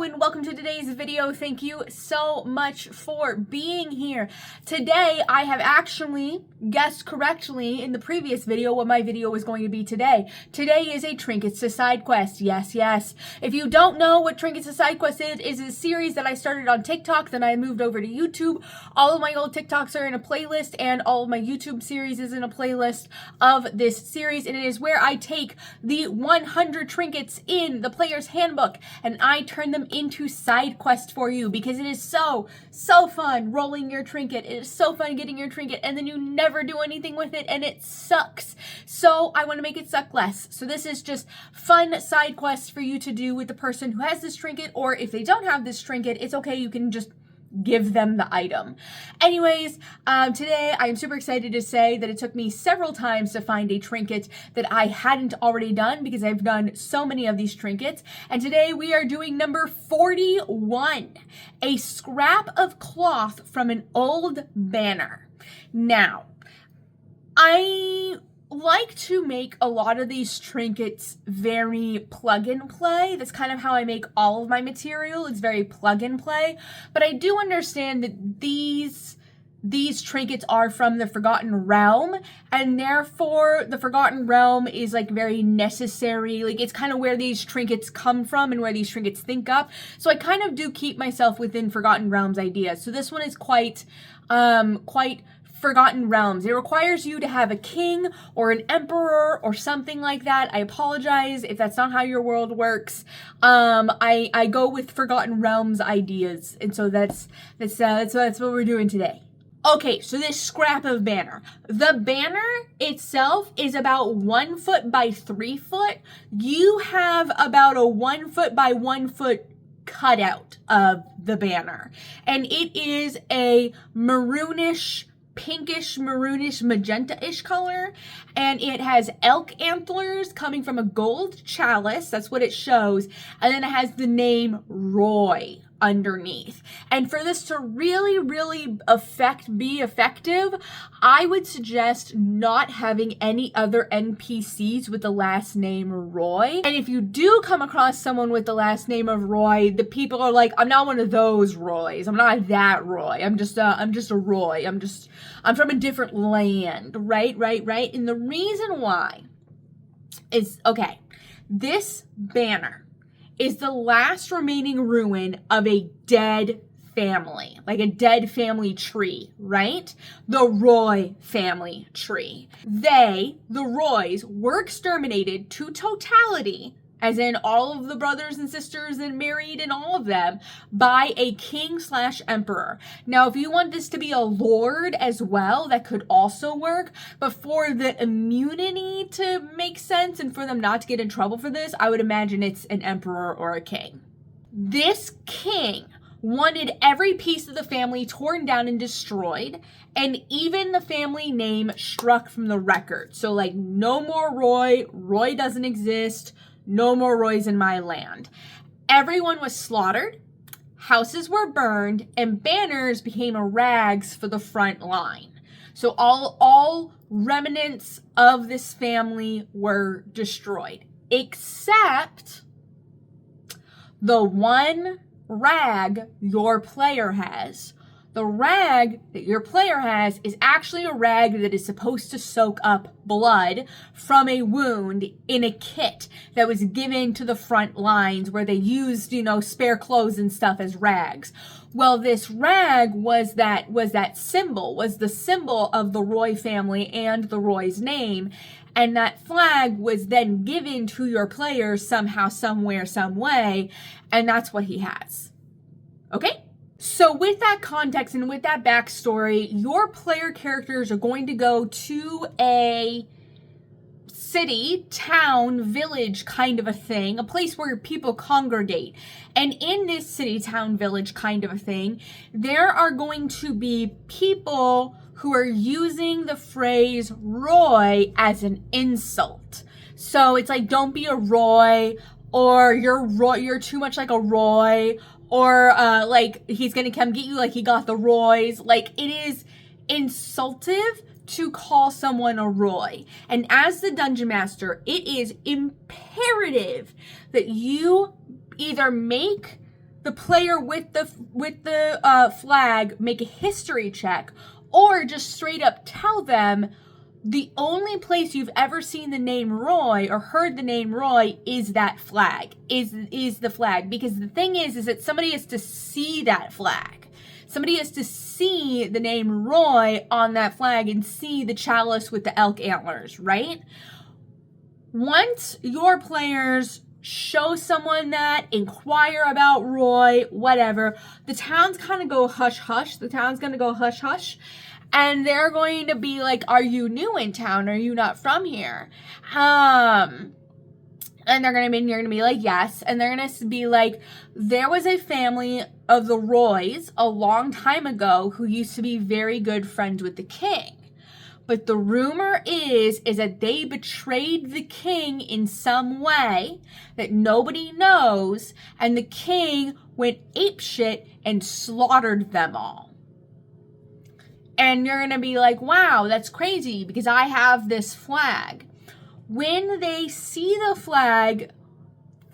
and welcome to today's video. Thank you so much for being here. Today, I have actually guessed correctly in the previous video what my video was going to be today. Today is a Trinkets to Side Quest. Yes. If you don't know what Trinkets to Side Quest is a series that I started on TikTok, then I moved over to YouTube. All of my old TikToks are in a playlist, and all of my YouTube series is in a playlist of this series, and it is where I take the 100 trinkets in the player's handbook and I turn them into side quests for you, because it is so fun rolling your trinket. It is so fun getting your trinket and then you never do anything with it and it sucks. So I want to make it suck less. So this is just fun side quests for you to do with the person who has this trinket, or if they don't have this trinket, it's okay, you can just give them the item. Anyways, today I am super excited to say that it took me several times to find a trinket that I hadn't already done, because I've done so many of these trinkets. And today we are doing number 41, a scrap of cloth from an old banner. Now, I like to make a lot of these trinkets very plug and play. That's kind of how I make all of my material. It's very plug and play. But I do understand that these trinkets are from the Forgotten Realm, and therefore the Forgotten Realm is like very necessary. Like, it's kind of where these trinkets come from and where these trinkets think up. So I kind of do keep myself within Forgotten Realms ideas. So this one is quite Forgotten Realms. It requires you to have a king or an emperor or something like that. I apologize if that's not how your world works. I go with Forgotten Realms ideas, and so that's what we're doing today. Okay, so this scrap of banner. The banner itself is about 1 foot by 3 foot. You have about a 1 foot by 1 foot cutout of the banner, and it is a pinkish, maroonish, magenta-ish color, and it has elk antlers coming from a gold chalice. That's what it shows, and then it has the name Roy underneath. And for this to really be effective, I would suggest not having any other NPCs with the last name Roy. And if you do come across someone with the last name of Roy, the people are like, I'm not one of those Roys. I'm not that Roy. I'm just a Roy. I'm from a different land, right? And the reason why is, okay, this banner is the last remaining ruin of a dead family, like a dead family tree, right? The Roy family tree. The Roys, were exterminated to totality, as in all of the brothers and sisters and married and all of them, by a king/emperor. Now, if you want this to be a lord as well, that could also work. But for the immunity to make sense and for them not to get in trouble for this, I would imagine it's an emperor or a king. This king wanted every piece of the family torn down and destroyed, and even the family name struck from the record. So, like, no more Roy. Roy doesn't exist. No more Roys in my land. Everyone was slaughtered, houses were burned, and banners became rags for the front line. So all remnants of this family were destroyed, except the one rag your player has. The rag that your player has is actually a rag that is supposed to soak up blood from a wound in a kit that was given to the front lines, where they used, spare clothes and stuff as rags. Well, this rag was the symbol of the Roy family and the Roy's name. And that flag was then given to your player somehow, somewhere, some way. And that's what he has. Okay? So with that context and with that backstory, your player characters are going to go to a city, town, village kind of a thing, a place where people congregate. And in this city, town, village kind of a thing, there are going to be people who are using the phrase Roy as an insult. So it's like, don't be a Roy, or you're too much like a Roy, or like, he's gonna come get you like he got the Roys. Like, it is insultive to call someone a Roy. And as the Dungeon Master, it is imperative that you either make the player with the flag make a history check, or just straight up tell them the only place you've ever seen the name Roy or heard the name Roy is that flag, is the flag. Because the thing is that somebody has to see that flag. Somebody has to see the name Roy on that flag and see the chalice with the elk antlers, right? Once your players show someone that, inquire about Roy, whatever, the town's kind of go hush hush. The town's going to go hush hush. And they're going to be like, are you new in town? Are you not from here? And you're going to be like, yes. And they're going to be like, there was a family of the Roys a long time ago who used to be very good friends with the king. But the rumor is that they betrayed the king in some way that nobody knows, and the king went apeshit and slaughtered them all. And you're going to be like, wow, that's crazy because I have this flag. When they see the flag,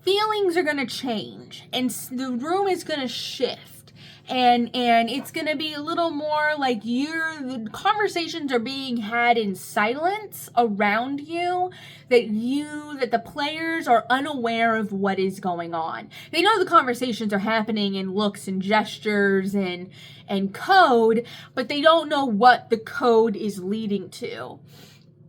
feelings are going to change and the room is going to shift. And it's going to be a little more like the conversations are being had in silence around you, that the players are unaware of what is going on. They know the conversations are happening in looks and gestures and code, but they don't know what the code is leading to.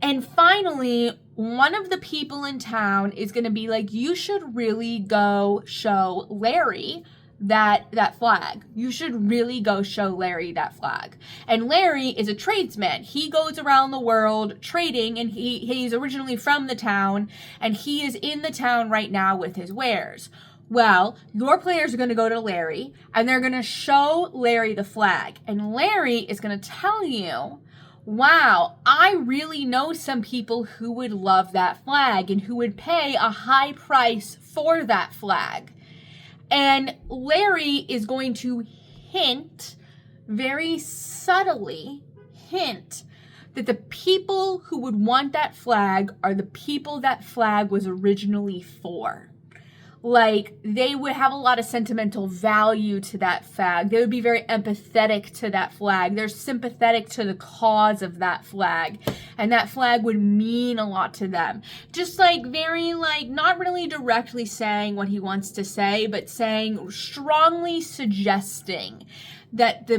And finally, one of the people in town is going to be like, you should really go show Larry that flag. You should really go show Larry that flag. And Larry is a tradesman. He goes around the world trading, and he's originally from the town, and he is in the town right now with his wares. Well, your players are going to go to Larry, and they're going to show Larry the flag. And Larry is going to tell you, wow, I really know some people who would love that flag and who would pay a high price for that flag. And Larry is going to hint, very subtly hint, that the people who would want that flag are the people that flag was originally for. Like, they would have a lot of sentimental value to that flag. They would be very empathetic to that flag. They're sympathetic to the cause of that flag. And that flag would mean a lot to them. Just like very like, not really directly saying what he wants to say, but saying, strongly suggesting that the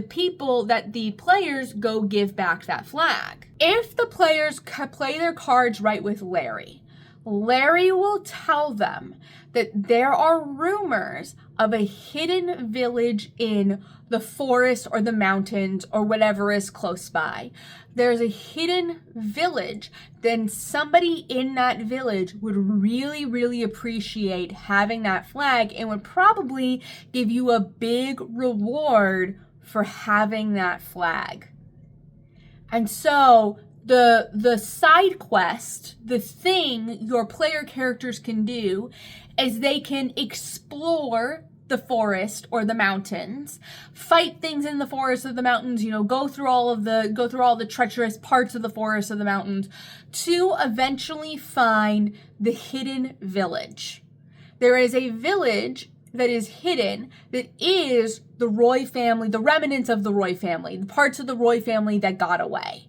players go give back that flag. If the players play their cards right with Larry, Larry will tell them that there are rumors of a hidden village in the forest or the mountains or whatever is close by. There's a hidden village. Then somebody in that village would really, really appreciate having that flag and would probably give you a big reward for having that flag. And so the side quest, the thing your player characters can do is they can explore the forest or the mountains, fight things in the forest or the mountains, go through all the treacherous parts of the forest or the mountains to eventually find the hidden village. There is a village that is hidden that is the Roy family, the remnants of the Roy family, the parts of the Roy family that got away.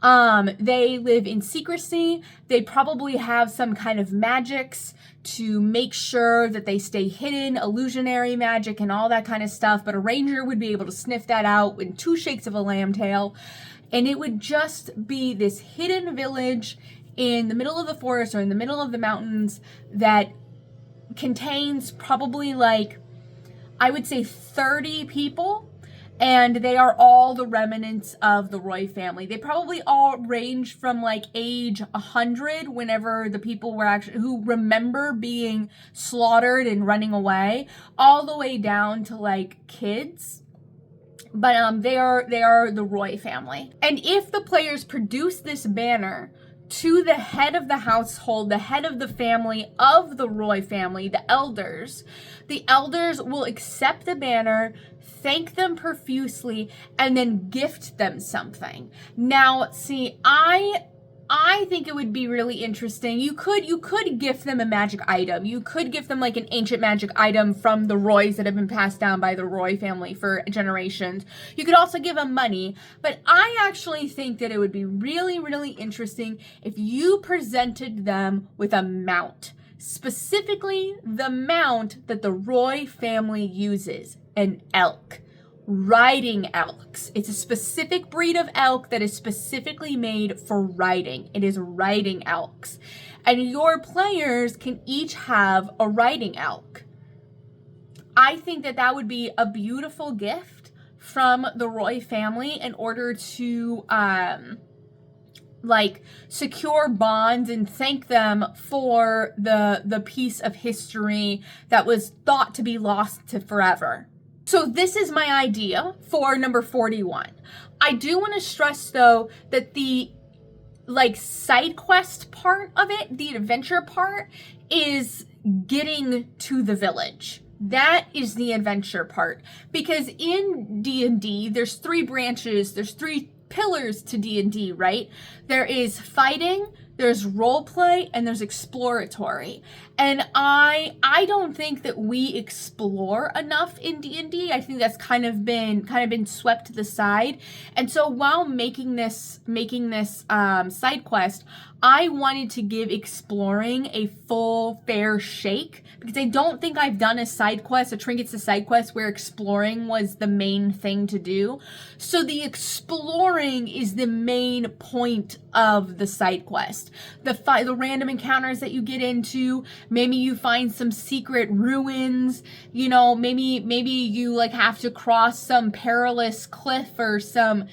They live in secrecy. They probably have some kind of magics to make sure that they stay hidden, illusionary magic and all that kind of stuff. But a ranger would be able to sniff that out in 2 shakes of a lamb tail. And it would just be this hidden village in the middle of the forest or in the middle of the mountains that contains probably I would say 30 people. And they are all the remnants of the Roy family. They probably all range from age 100, whenever the people were who remember being slaughtered and running away, all the way down to kids. But they are the Roy family. And if the players produce this banner to the head of the household, the head of the family of the Roy family, the elders will accept the banner, thank them profusely, and then gift them something. Now, see, I I think it would be really interesting. You could gift them a magic item. You could gift them like an ancient magic item from the Roys that have been passed down by the Roy family for generations. You could also give them money, but I actually think that it would be really, really interesting if you presented them with a mount. Specifically, the mount that the Roy family uses, an elk. Riding elks. It's a specific breed of elk that is specifically made for riding. It is riding elks. And your players can each have a riding elk. I think that that would be a beautiful gift from the Roy family in order to like secure bonds and thank them for the piece of history that was thought to be lost to forever. So this is my idea for number 41. I do want to stress though that the like side quest part of it, the adventure part, is getting to the village. That is the adventure part. Because in D&D, there's 3 branches, there's 3 pillars to D&D, right? There is fighting, there's role play, and there's exploratory. And I don't think that we explore enough in D&D. I think that's kind of been swept to the side. And so while making this side quest, I wanted to give exploring a full fair shake, because I don't think I've done a side quest, a Trinkets to side quest, where exploring was the main thing to do. So the exploring is the main point of the side quest. The random encounters that you get into, maybe you find some secret ruins, you know, maybe you like have to cross some perilous cliff or some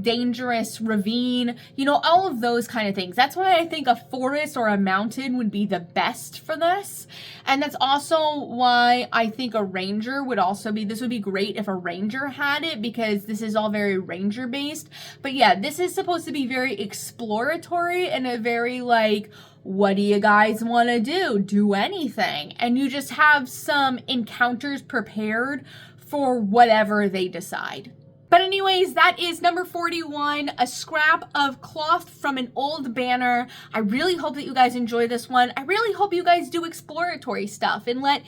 dangerous ravine, you know, all of those kind of things. That's why I think a forest or a mountain would be the best for this. And that's also why I think a ranger would also be, this would be great if a ranger had it, because this is all very ranger based. But yeah, this is supposed to be very exploratory and a very like, what do you guys want to do? Do anything. And you just have some encounters prepared for whatever they decide. But anyways, that is number 41, a scrap of cloth from an old banner. I really hope that you guys enjoy this one. I really hope you guys do exploratory stuff and let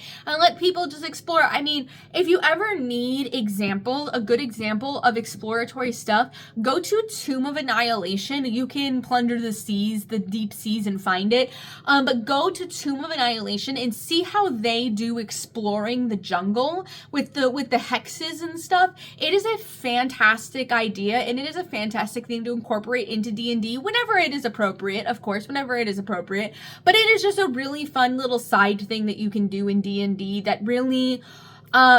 people just explore. I mean, if you ever need a good example of exploratory stuff, go to Tomb of Annihilation. You can plunder the seas, the deep seas, and find it. But go to Tomb of Annihilation and see how they do exploring the jungle with the hexes and stuff. It is a fantastic idea, and it is a fantastic thing to incorporate into D&D whenever it is appropriate, of course, whenever it is appropriate. But it is just a really fun little side thing that you can do in D&D that really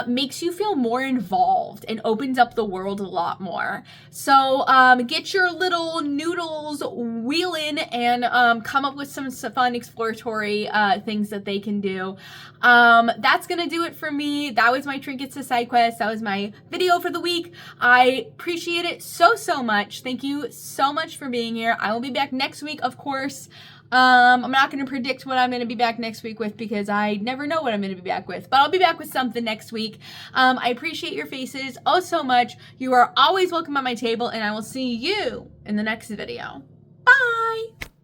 makes you feel more involved and opens up the world a lot more. So get your little noodles wheeling and come up with some fun exploratory things that they can do. That's gonna do it for me. That was my Trinkets to Side Quest. That was my video for the week. I appreciate it so much. Thank you so much for being here. I will be back next week, of course. I'm not going to predict what I'm going to be back next week with, because I never know what I'm going to be back with, but I'll be back with something next week. I appreciate your faces oh so much. You are always welcome at my table, and I will see you in the next video. Bye!